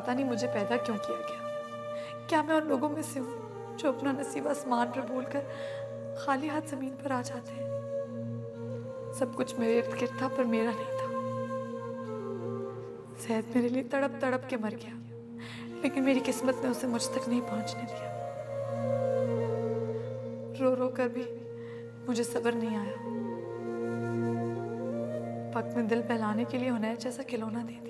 पता नहीं मुझे पैदा क्यों किया गया। क्या मैं उन लोगों में से हूँ जो अपना नसीब आसमान पर बोलकर खाली हाथ जमीन पर आ जाते हैं? सब कुछ मेरे इर्द गिर्द था पर मेरा नहीं था। ज़ैद मेरे लिए तड़प तड़प के मर गया, लेकिन मेरी किस्मत ने उसे मुझ तक नहीं पहुंचने दिया। रो रो कर भी मुझे सब्र नहीं आया। वक्त ने दिल बहलाने के लिए हुनैर जैसा खिलौना दे दिया।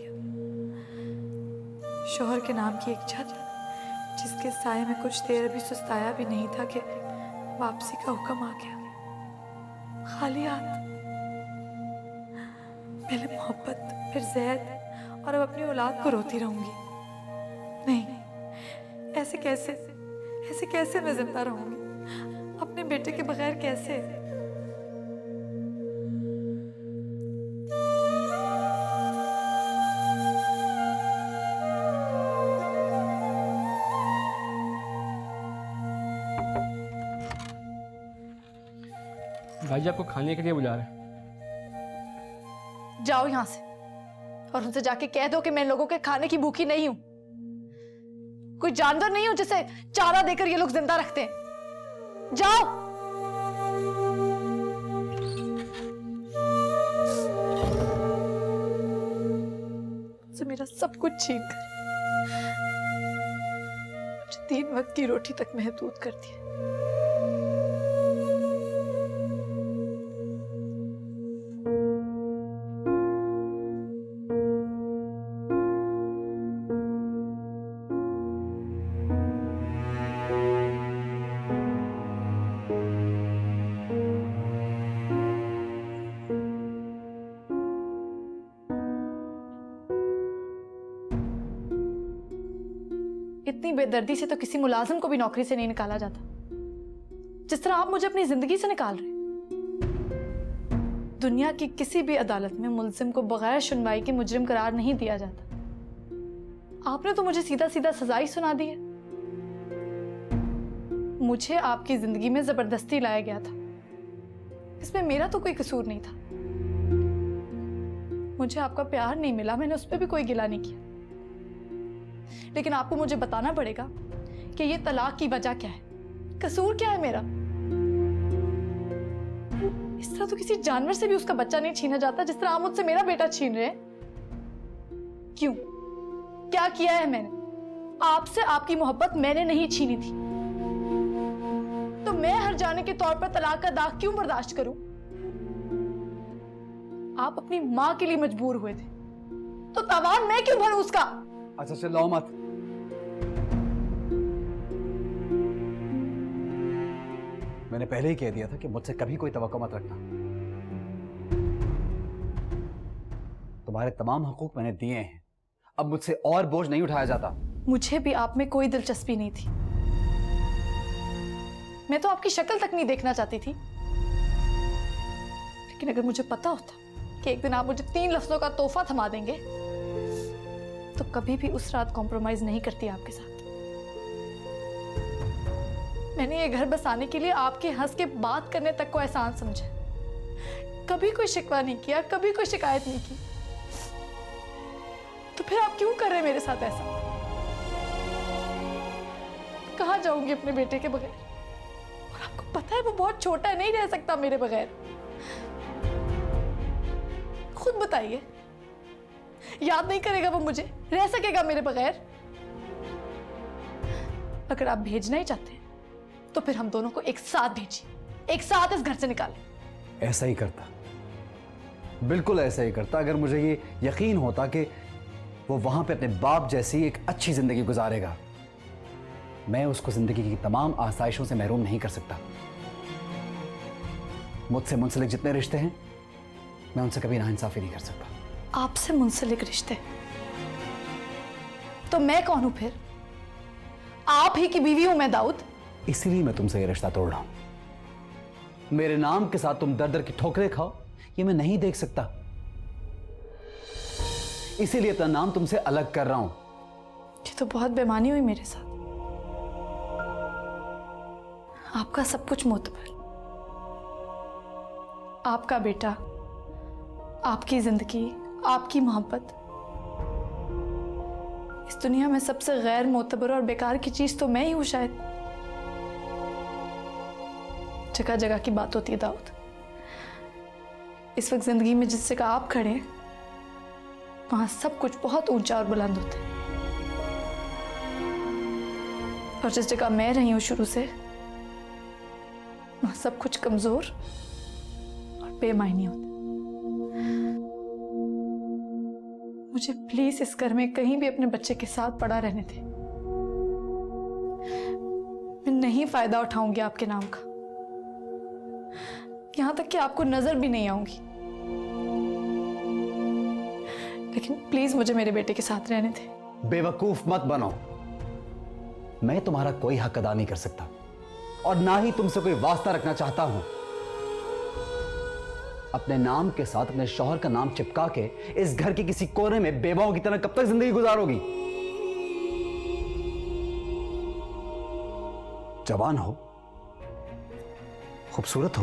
शोहर के नाम की एक छत, जिसके साए में कुछ देर भी सुस्ताया भी नहीं था कि वापसी का हुक्म आ गया। खाली हाथ, पहले मोहब्बत, फिर ज़ैद, और अब अपनी औलाद को रोती रहूंगी। नहीं, ऐसे कैसे मैं जिंदा रहूंगी अपने बेटे के बगैर? कैसे? भाई जी आपको खाने के लिए बुला रहे हैं। जाओ यहां से और उनसे जाके कह दो कि मैं लोगों के खाने की भूखी नहीं हूं। कोई जानवर नहीं हूं जिसे चारा देकर ये लोग जिंदा रखते हैं। जाओ। मुझसे मेरा सब कुछ छीन कर मुझे 3 वक्त की रोटी तक महदूद कर दिया। इतनी बेदर्दी से तो किसी मुलाजिम को भी नौकरी से नहीं निकाला जाता, जिस तरह आप मुझे अपनी जिंदगी से निकाल रहे। दुनिया की किसी भी अदालत में मुलजिम को बगैर सुनवाई के मुजरिम करार नहीं दिया जाता। आपने तो मुझे सीधा सीधा सजा ही सुना दी है। मुझे आपकी जिंदगी में जबरदस्ती लाया गया था, इसमें मेरा तो कोई कसूर नहीं था। मुझे आपका प्यार नहीं मिला, मैंने उस पर भी कोई गिला नहीं किया, लेकिन आपको मुझे बताना पड़ेगा कि ये तलाक की वजह क्या है, कसूर क्या है मेरा। इस तरह तो किसी जानवर से भी उसका बच्चा नहीं छीना जाता जिस तरह आप मुझसे मेरा बेटा छीन रहे हैं। क्यों? क्या किया है मैंने? आपसे आपकी मोहब्बत मैंने नहीं छीनी थी, तो मैं हर जाने के तौर पर तलाक का दाग क्यों बर्दाश्त करूं? आप अपनी मां के लिए मजबूर हुए थे, तो तावान मैं क्यों भरूं उसका? अच्छा चिल्लाओ मत। मैंने पहले ही कह दिया था कि मुझसे कभी कोई तवक्को मत रखना। तुम्हारे तमाम हकूक मैंने दिए हैं, अब मुझसे और बोझ नहीं उठाया जाता। मुझे भी आप में कोई दिलचस्पी नहीं थी, मैं तो आपकी शक्ल तक नहीं देखना चाहती थी। लेकिन अगर मुझे पता होता कि एक दिन आप मुझे 3 लफ्जों का तोहफा थमा देंगे, तो कभी भी उस रात कॉम्प्रोमाइज नहीं करती आपके साथ। मैंने ये घर बसाने के लिए आपके हंस के बात करने तक को एहसान समझा, कभी कोई शिकवा नहीं किया, कभी कोई शिकायत नहीं की। तो फिर आप क्यों कर रहे हैं मेरे साथ ऐसा? कहाँ जाऊंगी अपने बेटे के बगैर? और आपको पता है वो बहुत छोटा है, नहीं रह सकता मेरे बगैर। खुद बताइए, याद नहीं करेगा वो मुझे? रह सकेगा मेरे बगैर? अगर आप भेजना ही चाहते हैं तो फिर हम दोनों को एक साथ भेजिए, एक साथ इस घर से निकालें। ऐसा ही करता, बिल्कुल ऐसा ही करता, अगर मुझे ये यकीन होता कि वो वहां पे अपने बाप जैसी एक अच्छी जिंदगी गुजारेगा। मैं उसको जिंदगी की तमाम आसाइशों से महरूम नहीं कर सकता। मुझसे मुंसलिक जितने रिश्ते हैं, मैं उनसे कभी नाइंसाफी नहीं कर सकता। आपसे मुंसलिक रिश्ते? तो मैं कौन हूं फिर? आप ही की बीवी हूं मैं, दाऊद। इसीलिए मैं तुमसे ये रिश्ता तोड़ रहा हूं। मेरे नाम के साथ तुम दर दर की ठोकरें खाओ, ये मैं नहीं देख सकता। इसीलिए अपना नाम तुमसे अलग कर रहा हूं। ये तो बहुत बेईमानी हुई मेरे साथ। आपका सब कुछ मोतबर, आपका बेटा, आपकी जिंदगी, आपकी मोहब्बत, इस दुनिया में सबसे गैर मोतबर और बेकार की चीज तो मैं ही हूं शायद। जगह जगह की बात होती है दाऊद। इस वक्त जिंदगी में जिस जगह आप खड़े हैं वहां सब कुछ बहुत ऊंचा और बुलंद होता है, और जिस जगह मैं रही हूं शुरू से वहां सब कुछ कमजोर और बेमायनी होता है। मुझे प्लीज इस घर में कहीं भी अपने बच्चे के साथ पड़ा रहने दे। मैं नहीं फायदा उठाऊंगी आपके नाम का, यहां तक कि आपको नजर भी नहीं आऊंगी, लेकिन प्लीज मुझे मेरे बेटे के साथ रहने दे। बेवकूफ मत बनो। मैं तुम्हारा कोई हक अदा नहीं कर सकता और ना ही तुमसे कोई वास्ता रखना चाहता हूं। अपने नाम के साथ अपने शौहर का नाम चिपका के इस घर के किसी कोने में बेवाओं की तरह कब तक जिंदगी गुजारोगी? जवान हो, खूबसूरत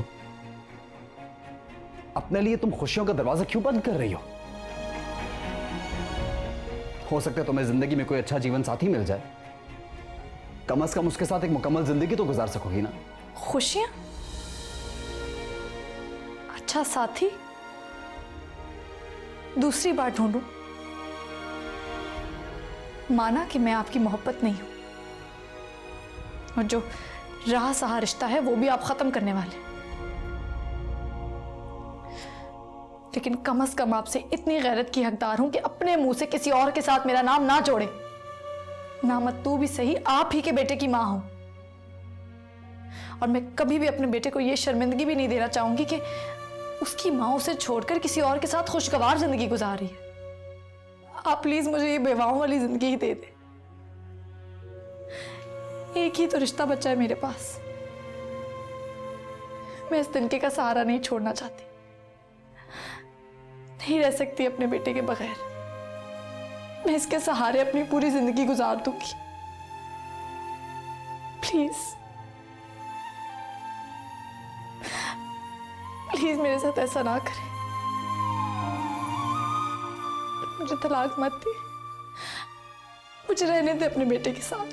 अपने लिए तुम खुशियों का दरवाजा क्यों बंद कर रही हो सकता है तुम्हें जिंदगी में कोई अच्छा जीवन साथी मिल जाए, कम से कम उसके साथ एक मुकम्मल जिंदगी तो गुजार सकोगी ना। खुशियां? अच्छा साथी दूसरी बार ढूंढूं? माना कि मैं आपकी मोहब्बत नहीं हूं और जो रहा सहा रिश्ता है वो भी आप खत्म करने वाले, लेकिन कम से कम आपसे इतनी गैरत की हकदार हूं कि अपने मुंह से किसी और के साथ मेरा नाम ना जोड़े। ना मत तू भी सही, आप ही के बेटे की मां हूं, और मैं कभी भी अपने बेटे को यह शर्मिंदगी भी नहीं देना चाहूंगी कि उसकी मां उसे छोड़कर किसी और के साथ खुशगवार जिंदगी गुजार रही है। आप प्लीज मुझे ये बेवाओं वाली जिंदगी ही दे दे। एक ही तो रिश्ता बचा है मेरे पास, मैं इस तिनके का सहारा नहीं छोड़ना चाहती। नहीं रह सकती अपने बेटे के बगैर, मैं इसके सहारे अपनी पूरी जिंदगी गुजार दूंगी। प्लीज प्लीज मेरे साथ ऐसा ना करें, मुझे तलाक मत दे, मुझे रहने दे अपने बेटे के साथ।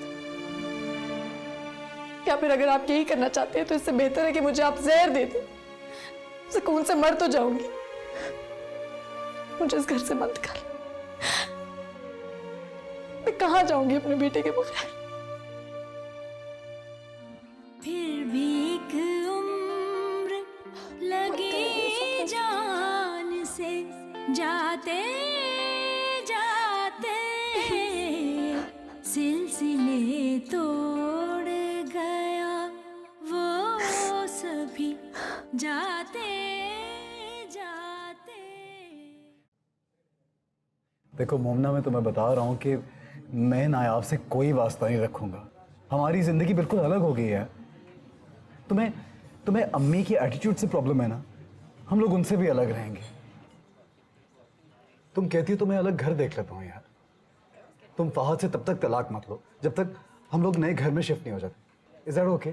या फिर अगर आप यही करना चाहते हैं तो इससे बेहतर है कि मुझे आप जहर दे दें, सुकून से मर तो जाऊंगी। मुझे इस घर से बंद कर, मैं कहां जाऊंगी अपने बेटे के बगैर? फिर भी एक उम्र लगी जान से जाते जाते सिलसिले तोड़ गया वो सभी जाते जाते। देखो मोमना, मैं तुम्हें बता रहा हूं कि मैं नायाब से कोई वास्ता नहीं रखूंगा। हमारी जिंदगी बिल्कुल अलग हो गई है। तुम्हें अम्मी की एटीट्यूड से प्रॉब्लम है ना, हम लोग उनसे भी अलग रहेंगे। तुम कहती हो तो मैं अलग घर देख लेता हूं यार। तुम फहद से तब तक तलाक मत लो जब तक हम लोग नए घर में शिफ्ट नहीं हो जाते। Is that okay?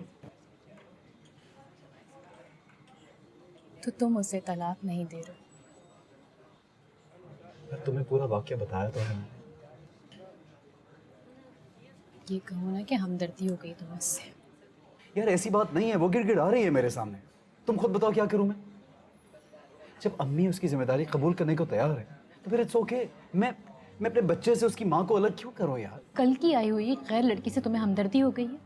तो तुम उसे तलाक नहीं दे रहे? तुम्हें पूरा वाक्य बताया तो है। ये कहो ना कि हमदर्दी हो गई तुम उससे। यार ऐसी बात नहीं है, वो गिड़गिड़ा रही है मेरे सामने। तुम खुद बताओ क्या करूं मैं? जब अम्मी उसकी जिम्मेदारी कबूल करने को तैयार है तो फिर इट्स ओके। मैं अपने बच्चे से उसकी माँ को अलग क्यों करूं यार? कल की आई हुई एक गैर लड़की से तुम्हें हमदर्दी हो गई है?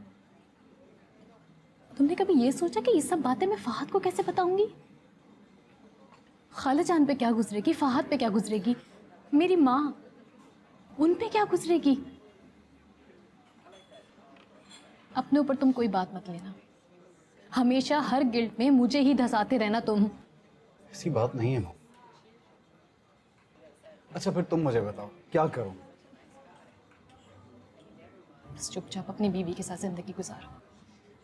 तुमने कभी ये सोचा कि ये सब बातें मैं फहद को कैसे बताऊंगी? खाला जान पे क्या गुजरेगी, फहद पे क्या गुजरेगी, मेरी माँ उन पे क्या गुजरेगी? अपने ऊपर तुम कोई बात मत लेना। हमेशा हर गिल्ट में मुझे ही धसाते रहना तुम। ऐसी बात नहीं है मॉम। अच्छा फिर तुम मुझे बताओ क्या करूं? बस चुपचाप अपनी बीवी के साथ जिंदगी गुजारो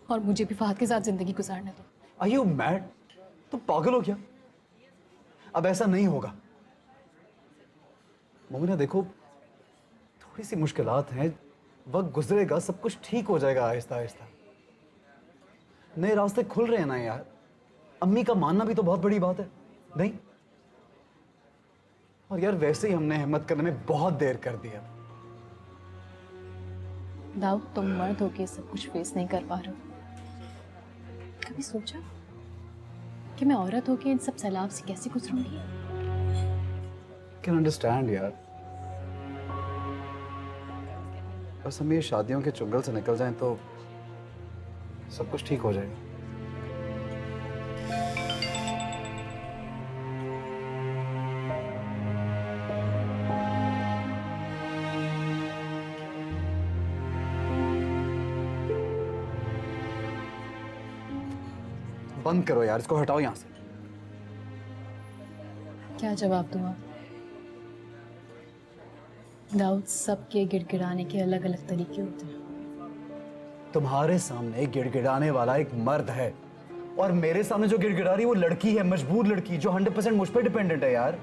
और मुझे भी फहद के साथ जिंदगी गुजारने दो। Are you mad? तुम पागल हो क्या? अब ऐसा नहीं होगा मोमिना। देखो थोड़ी सी मुश्किलात हैं, वक्त गुजरेगा, सब कुछ ठीक हो जाएगा आहिस्ता आहिस्ता। नए रास्ते खुल रहे हैं ना यार। अम्मी का मानना भी तो बहुत बड़ी बात है नहीं? और यार वैसे ही हमने हिम्मत करने में बहुत देर कर दी है। दाऊद, तुम मर्द होके सब कुछ फेस नहीं कर पा रहे हो। कभी सोचा कि मैं औरत होके इन सब सैलाब से कैसे गुजरूंगी? कैन अंडरस्टैंड यार। बस हम ये शादियों के चुंगल से निकल जाएं तो सब कुछ ठीक हो जाएगा। बंद करो यार, इसको हटाओ यहां से। क्या जवाब दूँ अब? दाऊद, सबके गिड़गिड़ाने के अलग अलग तरीके होते हैं। तुम्हारे सामने गिड़गिड़ाने वाला एक मर्द है और मेरे सामने जो गिड़गिड़ा रही है वो लड़की है, मजबूर लड़की जो 100% मुझ पर डिपेंडेंट है यार।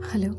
हेलो।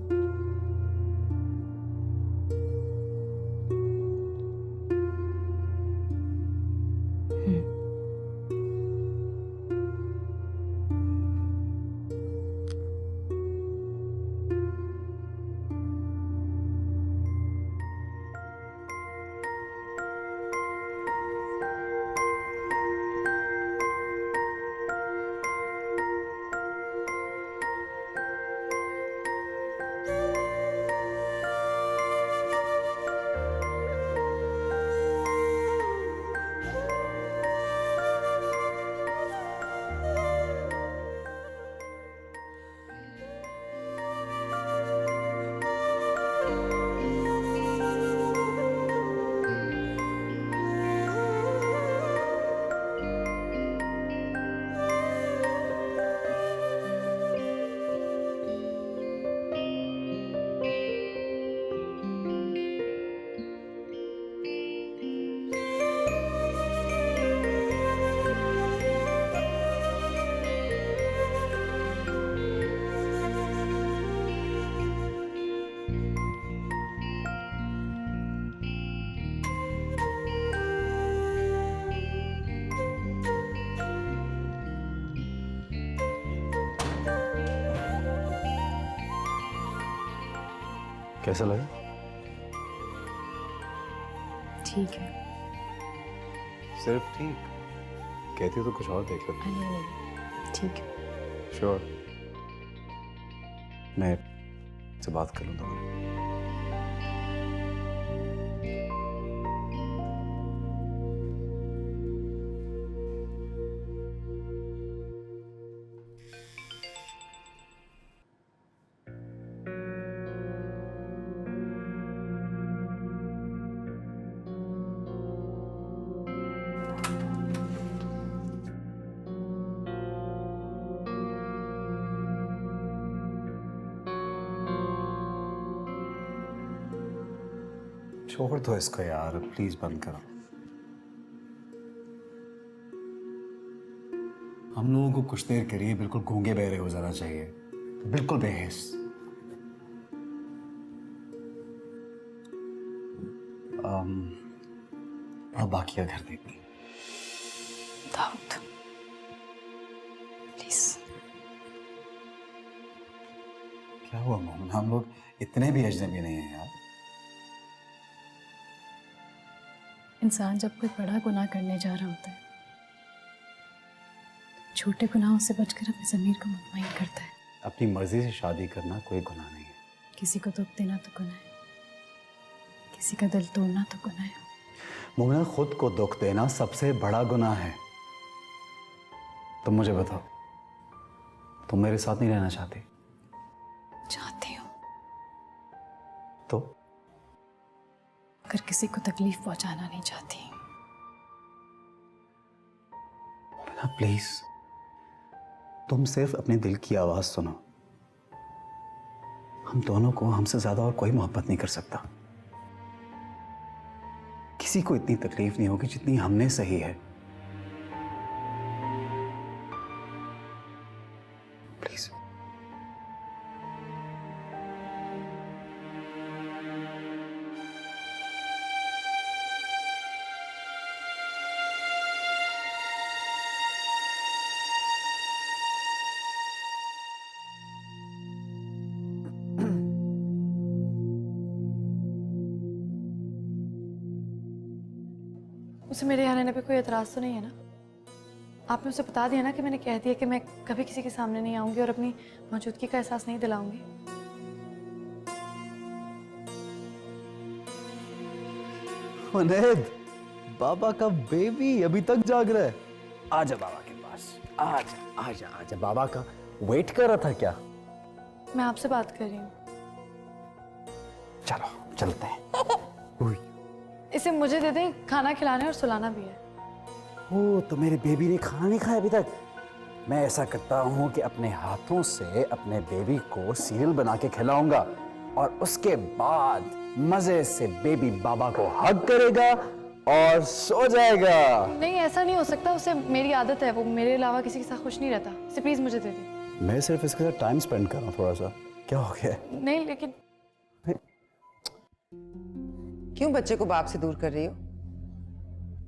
कैसा लगा? ठीक है। सिर्फ ठीक? कहती हो तो कुछ और देख लो। नहीं, ठीक है। श्योर? मैं से बात कर लूँ छोड़ दो इसको यार, प्लीज बंद करो। हम लोगों को कुछ देर के लिए बिल्कुल गूंगे बहरे हो जाना चाहिए। बिल्कुल बेहिस। अब बाकी का घर देखते हैं। दाऊद प्लीज। क्या हुआ मोहन, हम लोग इतने भी अजनबी नहीं हैं यार। इंसान जब कोई बड़ा गुनाह करने जा रहा होता है, तो छोटे गुनाहों से बचकर अपनी ज़मीर को मुतमईन करता है। अपनी मर्जी से शादी करना कोई गुनाह नहीं है। किसी को दुख देना तो गुनाह है, किसी का दिल तोड़ना तो गुनाह है। मोहना, खुद को दुख देना सबसे बड़ा गुनाह है। तुम मुझे बताओ, तुम मेरे साथ नहीं रहना चाहती? चाहती हूँ, तो अगर किसी को तकलीफ पहुंचाना नहीं चाहती। प्लीज, तुम सिर्फ अपने दिल की आवाज सुनो। हम दोनों को हमसे ज्यादा और कोई मोहब्बत नहीं कर सकता। किसी को इतनी तकलीफ नहीं होगी जितनी हमने सही है। प्लीज। उसे मेरे यहाँ रहने पे कोई एतराज़ तो नहीं है ना? आपने उसे बता दिया ना कि मैंने कह दिया कि मैं कभी किसी के सामने नहीं आऊंगी और अपनी मौजूदगी का एहसास नहीं दिलाऊंगी। मुनीद, बाबा का बेबी अभी तक जाग रहा है। आजा बाबा के पास, आजा आजा आजा। बाबा का वेट कर रहा था क्या? मैं आपसे बात कर रही हूँ। चलो चलते हैं। इसे मुझे दे दें, खाना खिलाने और सुलाना भी है। ओ, तो मेरे बेबी ने खाना नहीं खाया अभी तक? मैं ऐसा करता हूँ कि अपने हाथों से अपने बेबी को सीरियल बना के खिलाऊंगा और उसके बाद मजे से बेबी बाबा को हग करेगा और सो जाएगा। नहीं, ऐसा नहीं हो सकता। उसे मेरी आदत है, वो मेरे अलावा किसी के साथ खुश नहीं रहता। इसे प्लीज मुझे दे दें। मैं सिर्फ इसके साथ टाइम स्पेंड कर रहा हूँ थोड़ा सा। क्या हो गया? नहीं, लेकिन क्यों बच्चे को बाप से दूर कर रही हो?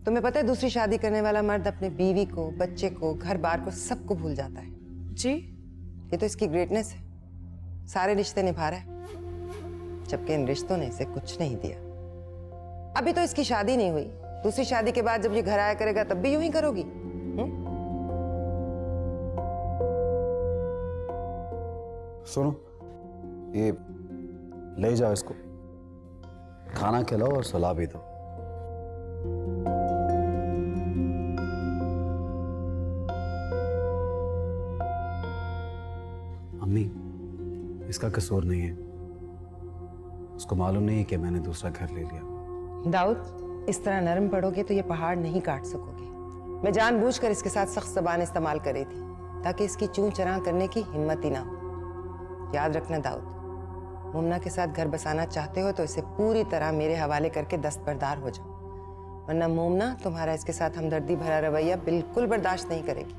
तुम्हें पता है दूसरी शादी करने वाला मर्द अपने बीवी को, बच्चे को, घर बार को, सबको भूल जाता है। जी, ये तो इसकी ग्रेटनेस है। सारे रिश्ते निभा रहा है, जबकि इन रिश्तों ने इसे कुछ नहीं दिया। अभी तो इसकी शादी नहीं हुई, दूसरी शादी के बाद जब ये घर आया करेगा तब भी यूं ही करोगी? सुनो, ये ले जाओ इसको, खाना खिलाओ और सुला भी दो। अम्मी, इसका कसूर नहीं है। उसको मालूम नहीं है कि मैंने दूसरा घर ले लिया। दाऊद, इस तरह नरम पड़ोगे तो ये पहाड़ नहीं काट सकोगे। मैं जानबूझकर इसके साथ सख्त ज़बान इस्तेमाल कर रही थी ताकि इसकी चूं चरां करने की हिम्मत ही ना हो। याद रखना दाऊद, मुमना के साथ घर बसाना चाहते हो तो इसे पूरी तरह मेरे हवाले करके दस्तबरदार हो जाओ, वरना मुमना तुम्हारा इसके साथ हमदर्दी भरा रवैया बिल्कुल बर्दाश्त नहीं करेगी।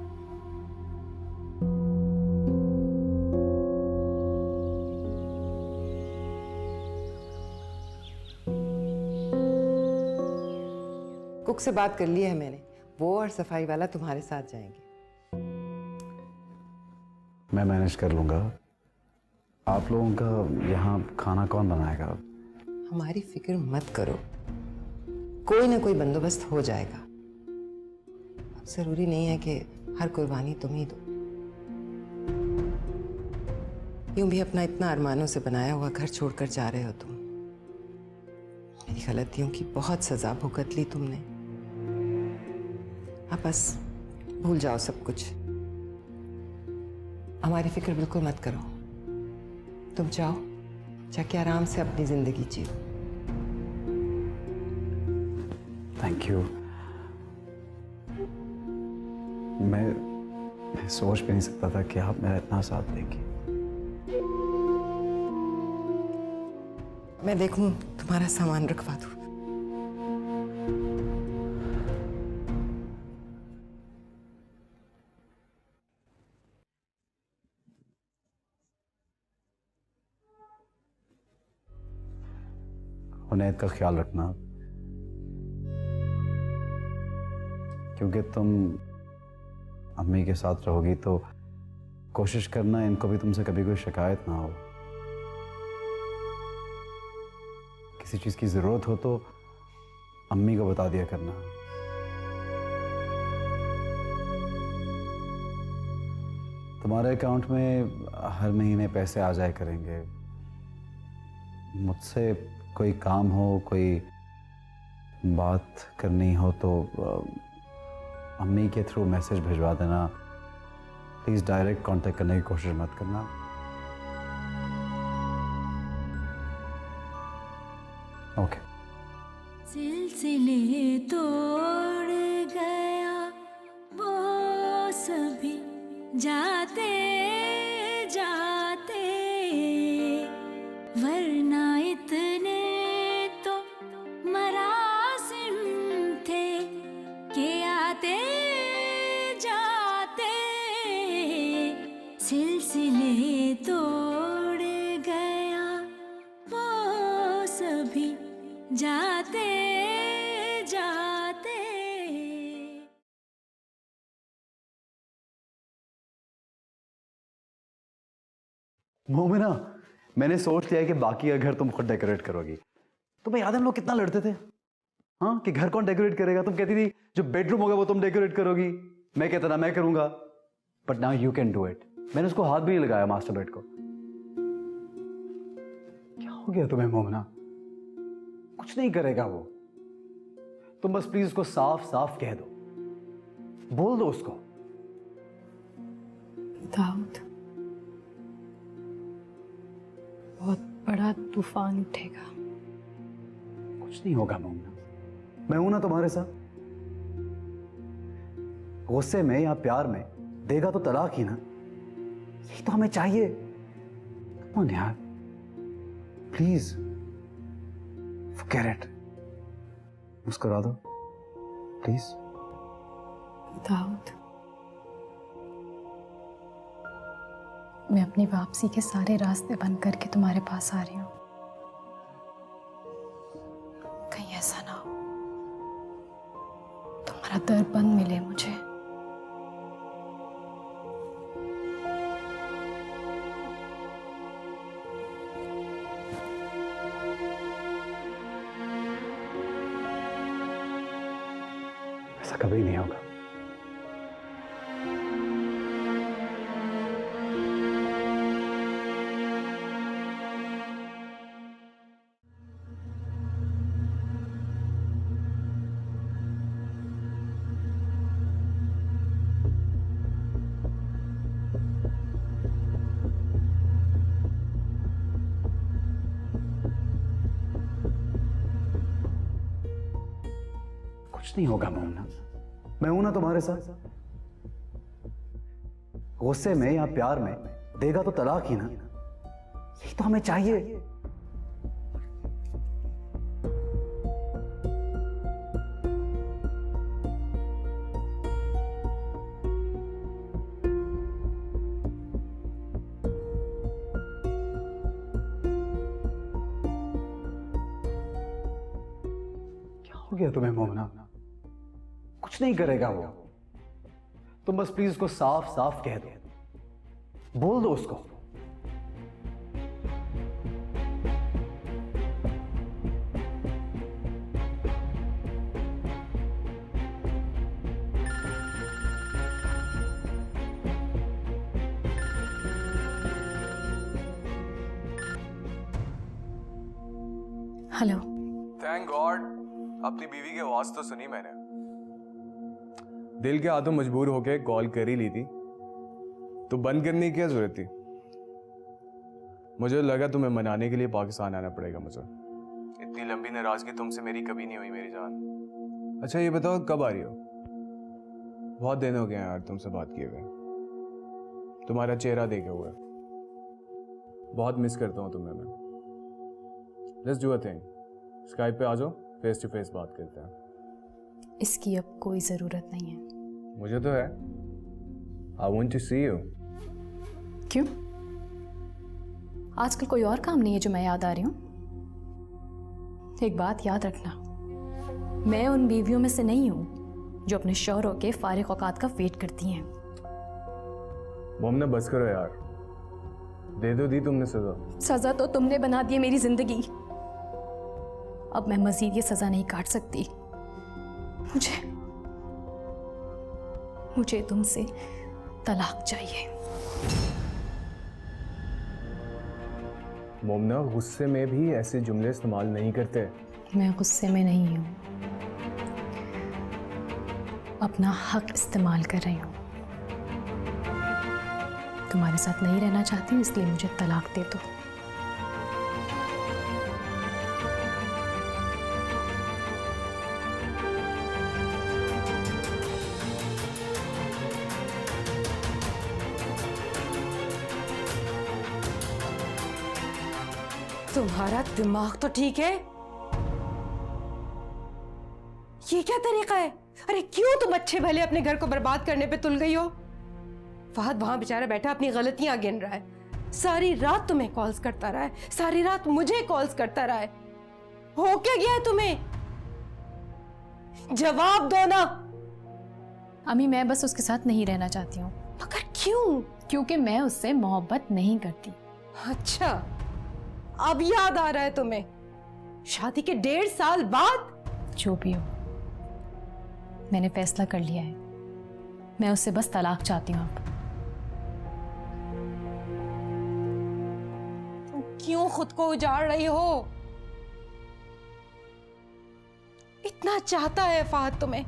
कुक से बात कर ली है मैंने, वो और सफाई वाला तुम्हारे साथ जाएंगे। मैं मैनेज कर लूंगा। आप लोगों का यहाँ खाना कौन बनाएगा? हमारी फिक्र मत करो, कोई ना कोई बंदोबस्त हो जाएगा। अब जरूरी नहीं है कि हर कुर्बानी तुम ही दो। यूं भी अपना इतना अरमानों से बनाया हुआ घर छोड़कर जा रहे हो तुम। मेरी गलतियों की बहुत सजा भुगत ली तुमने। अब बस भूल जाओ सब कुछ। हमारी फिक्र बिल्कुल मत करो। तुम जाओ, जाके आराम से अपनी जिंदगी जियो। Thank you. मैं सोच भी नहीं सकता था कि आप मेरा इतना साथ देंगी। मैं देखूं तुम्हारा सामान रखवा दूं। उन्हें का ख्याल रखना, क्योंकि तुम अम्मी के साथ रहोगी तो कोशिश करना इनको भी तुमसे कभी कोई शिकायत ना हो। किसी चीज़ की ज़रूरत हो तो अम्मी को बता दिया करना। तुम्हारे अकाउंट में हर महीने पैसे आ जाया करेंगे। मुझसे कोई काम हो, कोई बात करनी हो तो अम्मी के थ्रू मैसेज भिजवा देना। प्लीज़ डायरेक्ट कांटेक्ट करने की कोशिश मत करना। ओके। सिलसिले तोड़ गया वो सभी जाते जाते, वरना इतने तो मरासिम थे कि आते जाते। सिलसिले तोड़ गया वो सभी जाते जाते। मोमिना, मैंने सोच लिया है कि बाकी का घर तुम खुद डेकोरेट करोगी। तुम्हें याद है हम लोग कितना लड़ते थे, हाँ, कि घर कौन डेकोरेट करेगा? तुम कहती थी जो बेडरूम होगा वो तुम डेकोरेट करोगी, मैं कहता था मैं करूंगा। But now you can do it. मैंने उसको हाथ भी नहीं लगाया मास्टर बेड को। क्या हो गया तुम्हें मोमिना? कुछ नहीं करेगा वो। तुम बस प्लीज उसको साफ साफ कह दो, बोल दो उसको। दाऊद, बहुत बड़ा तूफान उठेगा। कुछ नहीं होगा मोमिना, मैं हूं ना तुम्हारे साथ। गुस्से में या प्यार में देगा तो तलाक ही ना, यही तो हमें चाहिए। कम ऑन यार, प्लीज फॉरगेट इट। मुस्कुरा दो प्लीज। दाऊद, मैं अपनी वापसी के सारे रास्ते बंद करके तुम्हारे पास आ रही हूं। कहीं ऐसा ना हो तुम्हारा दर बंद मिले मुझे। ऐसा कभी नहीं होगा। कुछ नहीं होगा मोहना, मैं हूं ना तुम्हारे साथ। गुस्से में या प्यार में देगा तो तलाक ही ना, यही तो हमें चाहिए। क्या हो गया तुम्हें मोहना? कुछ नहीं करेगा वो। तुम बस प्लीज उसको साफ साफ कह दो, बोल दो उसको। हेलो। थैंक गॉड, अपनी बीवी की आवाज तो सुनी मैंने। दिल के हाथों मजबूर होके कॉल कर ही ली थी, तो बंद करने की क्या जरूरत थी? मुझे लगा तुम्हें मनाने के लिए पाकिस्तान आना पड़ेगा मुझे। इतनी लंबी नाराजगी तुमसे मेरी कभी नहीं हुई मेरी जान। अच्छा ये बताओ कब आ रही हो? बहुत दिन हो गए यार तुमसे बात किए हुए, तुम्हारा चेहरा देखे हुए। बहुत मिस करता हूँ तुम्हें मैं। Let's do a thing, Skype पे आ जाओ, फेस टू फेस बात करते हैं। इसकी अब कोई ज़रूरत नहीं है। मुझे तो है। I want to see you. क्यों? आजकल कोई और काम नहीं है जो मैं याद आ रही हूँ? एक बात याद रखना, मैं उन बीवियों में से नहीं हूं जो अपने शौहरों के फारिग औकात का वेट करती हैं। मोमना बस करो यार, दे दो दी तुमने सजा। सजा तो तुमने बना दी है मेरी जिंदगी। अब मैं मजीद ये सजा नहीं काट सकती। मुझे तुमसे तलाक चाहिए। मोमना गुस्से में भी ऐसे जुमले इस्तेमाल नहीं करते। मैं गुस्से में नहीं हूं, अपना हक इस्तेमाल कर रही हूं। तुम्हारे साथ नहीं रहना चाहती हूं, इसलिए मुझे तलाक दे दो। तुम्हारा दिमाग तो ठीक है? ये क्या तरीका है? अरे क्यों तुम अच्छे भले अपने घर को बर्बाद करने पे तुल गई हो? फहद वहां बेचारा बैठा अपनी गलतियां गिन रहा है, सारी रात तुम्हें कॉल्स करता रहा है, सारी रात मुझे कॉल्स करता रहा है। हो क्या गया है तुम्हें? जवाब दो ना। अम्मी, मैं बस उसके साथ नहीं रहना चाहती हूँ। मगर क्यों? क्योंकि मैं उससे मोहब्बत नहीं करती। अच्छा, अब याद आ रहा है तुम्हें? शादी के 1.5 साल बाद? जो भी हो, मैंने फैसला कर लिया है। मैं उससे बस तलाक चाहती हूँ अब। तुम क्यों खुद को उजाड़ रही हो? इतना चाहता है फहद तुम्हें।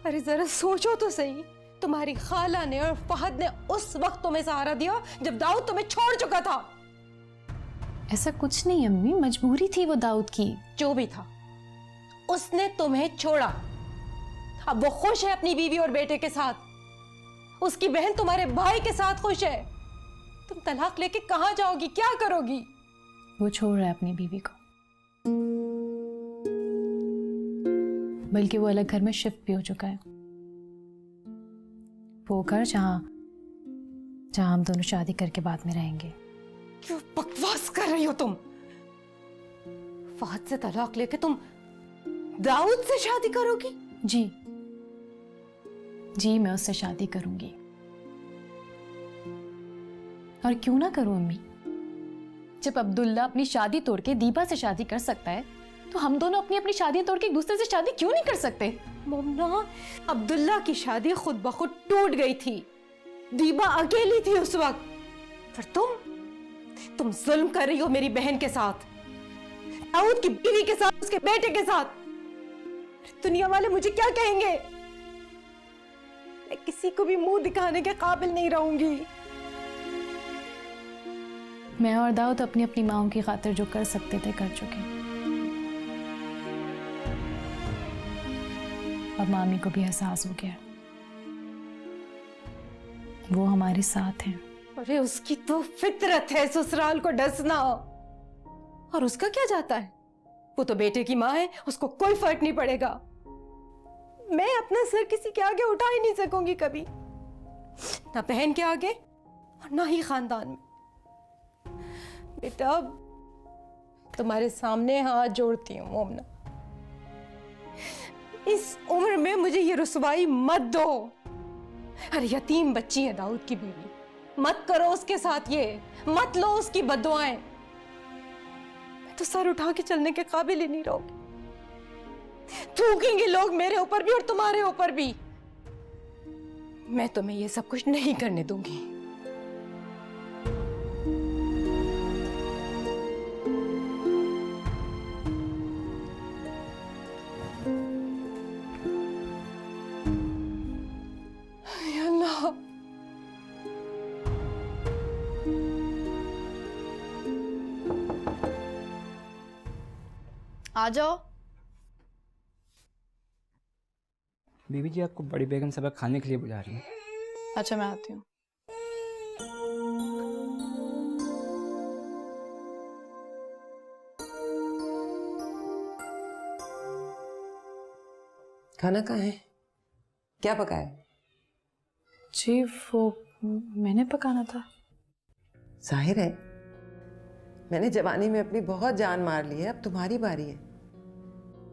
अरे जरा सोचो तो सही, तुम्हारी खाला ने और फहद ने उस वक्त तुम्हें सहारा दिया जब दाऊद तुम्हें छोड़ चुका था। ऐसा कुछ नहीं अम्मी, मजबूरी थी वो दाऊद की। जो भी था, उसने तुम्हें छोड़ा। अब वो खुश है अपनी बीवी और बेटे के साथ। उसकी बहन तुम्हारे भाई के साथ खुश है। तुम तलाक लेके कहां जाओगी, क्या करोगी? वो छोड़ रहा है अपनी बीवी को, बल्कि वो अलग घर में शिफ्ट भी हो चुका है। वो घर जहां हम दोनों शादी करके बाद में रहेंगे। क्यों बकवास कर रही हो तुम? फहद से तलाक लेके तुम दाऊद से शादी करोगी? जी, मैं उससे शादी करूंगी। और क्यों ना करूं अम्मी? जब अब्दुल्ला अपनी शादी तोड़ के दीपा से शादी कर सकता है, तो हम दोनों अपनी अपनी शादी तोड़ के एक दूसरे से शादी क्यों नहीं कर सकते? मोमना, अब्दुल्ला की शादी खुद ब खुद टूट गई थी। दीबा अकेली थी उस वक्त। पर तुम जुल्म कर रही हो मेरी बहन के साथ, दाऊद की बीवी के साथ, उसके बेटे के साथ। दुनिया वाले मुझे क्या कहेंगे? मैं किसी को भी मुंह दिखाने के काबिल नहीं रहूंगी। मैं और दाऊद अपनी अपनी माओं की खातिर जो कर सकते थे कर चुके। अब मामी को भी एहसास हो गया, वो हमारे साथ हैं। अरे उसकी तो फितरत है ससुराल को डसना। और उसका क्या जाता है? वो तो बेटे की माँ है, उसको कोई फर्क नहीं पड़ेगा। मैं अपना सर किसी के आगे उठा ही नहीं सकूंगी कभी, ना बहन के आगे और ना ही खानदान में। बेटा, तुम्हारे सामने हाथ जोड़ती हूँ मोमना, इस उम्र में मुझे ये रुसवाई मत दो। अरे यतीम बच्ची है दाऊद की बीवी, मत करो उसके साथ ये, मत लो उसकी बद्दुआएं। मैं तो सर उठा के चलने के काबिल ही नहीं रहूंगी। थूकेंगे लोग मेरे ऊपर भी और तुम्हारे ऊपर भी। मैं तुम्हें ये सब कुछ नहीं करने दूंगी। अल्लाह, आ जाओ। बीबी जी आपको बड़ी बेगम सबक खाने के लिए बुला रही हैं। अच्छा, मैं आती हूँ। खाना कहाँ है? क्या पकाया? जी, वो मैंने पकाना था। जाहिर है मैंने जवानी में अपनी बहुत जान मार ली है, अब तुम्हारी बारी है।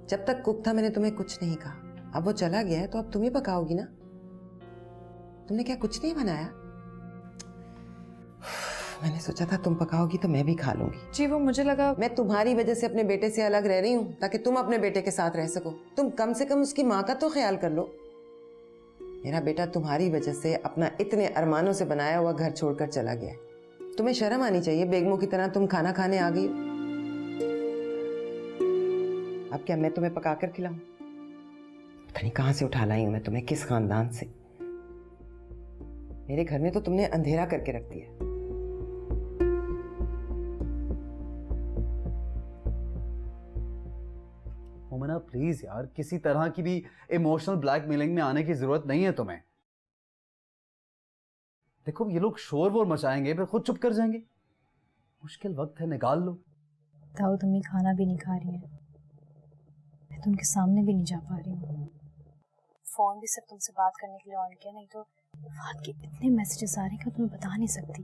जब तक कुक था मैंने तुम्हें कुछ नहीं कहा, अब वो चला गया है तो अब तुम ही पकाओगी ना। तुमने क्या कुछ नहीं बनाया? मैंने सोचा था तुम पकाओगी तो मैं भी खा लूंगी। जी वो मुझे लगा मैं तुम्हारी वजह से अपने बेटे से अलग रह रही हूँ ताकि तुम अपने बेटे के साथ रह सको। तुम कम से कम उसकी माँ का तो ख्याल कर लो। मेरा बेटा तुम्हारी वजह से अपना इतने अरमानों से बनाया हुआ घर छोड़कर चला गया है। तुम्हें शर्म आनी चाहिए, बेगमों की तरह तुम खाना खाने आ गई हो। अब क्या मैं तुम्हें पका कर खिलाऊं? पता नहीं कहां से उठा लाई हूं मैं तुम्हें, किस खानदान से। मेरे घर में तो तुमने अंधेरा करके रख दिया। मोमिना प्लीज यार, किसी तरह की भी इमोशनल ब्लैकमेलिंग में आने की जरूरत नहीं है तुम्हें। देखो ये लोग शोर वोर मचाएंगे फिर खुद चुप कर जाएंगे। मुश्किल वक्त है, निकाल लो। दाऊद अम्मी खाना भी नहीं खा रही है, मैं तो उनके सामने भी नहीं जा पा रही हूँ। फोन भी सिर्फ तुमसे बात करने के लिए ऑन किया, नहीं तो फात के इतने मैसेजेस आ रहे हैं कि तुम्हें बता नहीं सकती।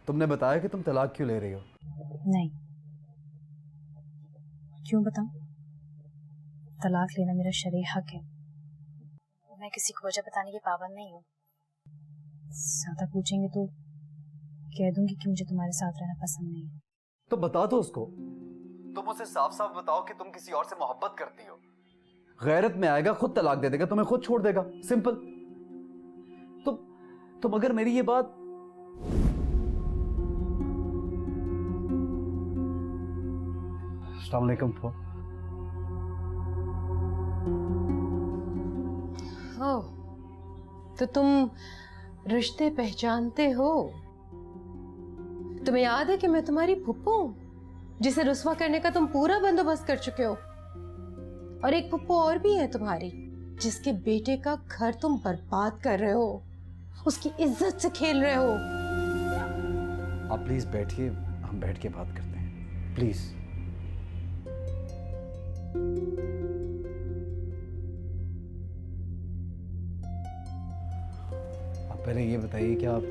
तुमने बताया कि तुम तलाक क्यों ले रही हो? नहीं, क्यों बताऊं? तलाक लेना मेरा शरई हक है, मैं किसी को वजह बताने की पाबंद नहीं हूँ। ज्यादा पूछेंगे तो कह दूंगी कि मुझे तुम्हारे साथ रहना पसंद नहीं है। तो बता दो उसको। तुम उसे साफ साफ बताओ कि तुम किसी और से मोहब्बत करती हो। गैरत में आएगा, खुद तलाक दे देगा, तुम्हें खुद छोड़ देगा, सिंपल। तुम अगर मेरी ये बात अस्सलाम वालेकुम। हो तो तुम रिश्ते पहचानते हो। तुम्हें याद है कि मैं तुम्हारी फुप्पो हूं, जिसे रुस्वा करने का तुम पूरा बंदोबस्त कर चुके हो। और एक फुप्पो और भी है तुम्हारी, जिसके बेटे का घर तुम बर्बाद कर रहे हो, उसकी इज्जत से खेल रहे हो। आप प्लीज बैठिए, हम बैठ के बात करते हैं प्लीज। आप पहले ये बताइए कि आप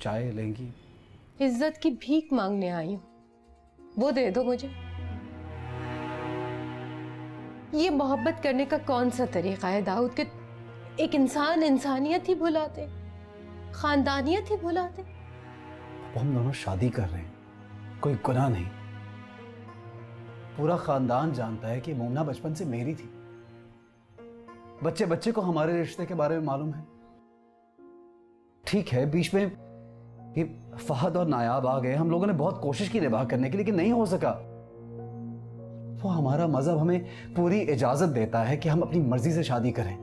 चाय लेंगी? इज्जत की भीख मांगने आई हूं, वो दे दो मुझे। ये मोहब्बत करने का कौन सा तरीका है दाऊद के एक इंसान इंसानियत ही भुलाते, खानदानियत ही भुलाते। हम दोनों शादी कर रहे हैं, कोई गुनाह नहीं। पूरा खानदान जानता है कि मोमना बचपन से मेरी थी। बच्चे बच्चे को हमारे रिश्ते के बारे में मालूम है। ठीक है, बीच में ये फहद और नायाब आ गए, हम लोगों ने बहुत कोशिश की निभाह करने की, लेकिन नहीं हो सका। वो हमारा मजहब हमें पूरी इजाजत देता है कि हम अपनी मर्जी से शादी करें।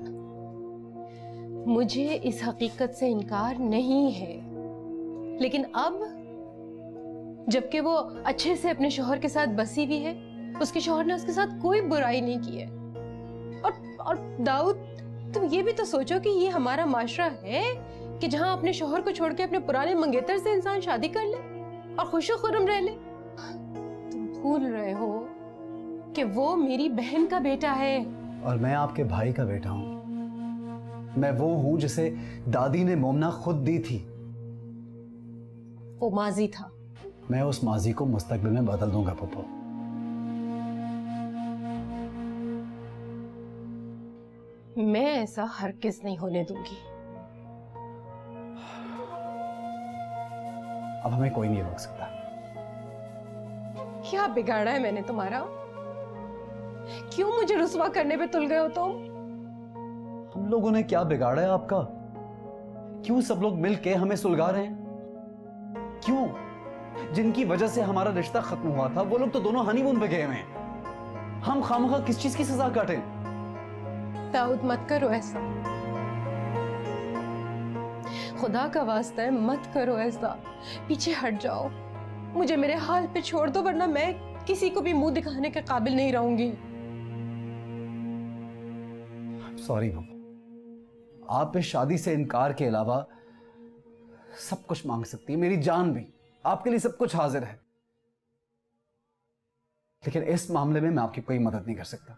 मुझे इस हकीकत से इनकार नहीं है, लेकिन अब जबकि वो अच्छे से अपने शौहर के साथ बसी हुई है, उसके शौहर ने उसके साथ कोई बुराई नहीं की है। और दाऊद, तुम ये भी तो सोचो कि ये हमारा माशरा है कि जहां अपने शौहर को छोड़ के अपने पुराने मंगेतर से इंसान शादी कर ले और खुशो खुर्रम रह ले। तुम भूल रहे हो कि वो मेरी बहन का बेटा है। और मैं आपके भाई का बेटा हूं। मैं वो हूं जिसे दादी ने मोमना खुद दी थी। वो माजी था। मैं उस माजी को मुस्तकबिल में बदल दूंगा पप्पो। मैं ऐसा हरगिज़ नहीं होने दूंगी। अब हमें कोई नहीं रोक सकता। क्या बिगाड़ा है मैंने तुम्हारा? क्यों मुझे रुस्वा करने पे तुल गए हो तुम? हम लोगों ने क्या बिगाड़ा है आपका? क्यों सब लोग मिल के हमें सुलगा रहे हैं? क्यों? जिनकी वजह से हमारा रिश्ता खत्म हुआ था, वो लोग तो दोनों हनीमून पे गए हुए हैं। हम खामखा किस चीज की सजा काटें? दाऊद मत करो ऐसा, खुदा का वास्ता है मत करो ऐसा। पीछे हट जाओ, मुझे मेरे हाल पे छोड़ दो, वरना मैं किसी को भी मुंह दिखाने के काबिल नहीं रहूंगी। सॉरी बब्बू, आप इस शादी से इनकार के अलावा सब कुछ मांग सकती है, मेरी जान भी। आपके लिए सब कुछ हाजिर है, लेकिन इस मामले में मैं आपकी कोई मदद नहीं कर सकता।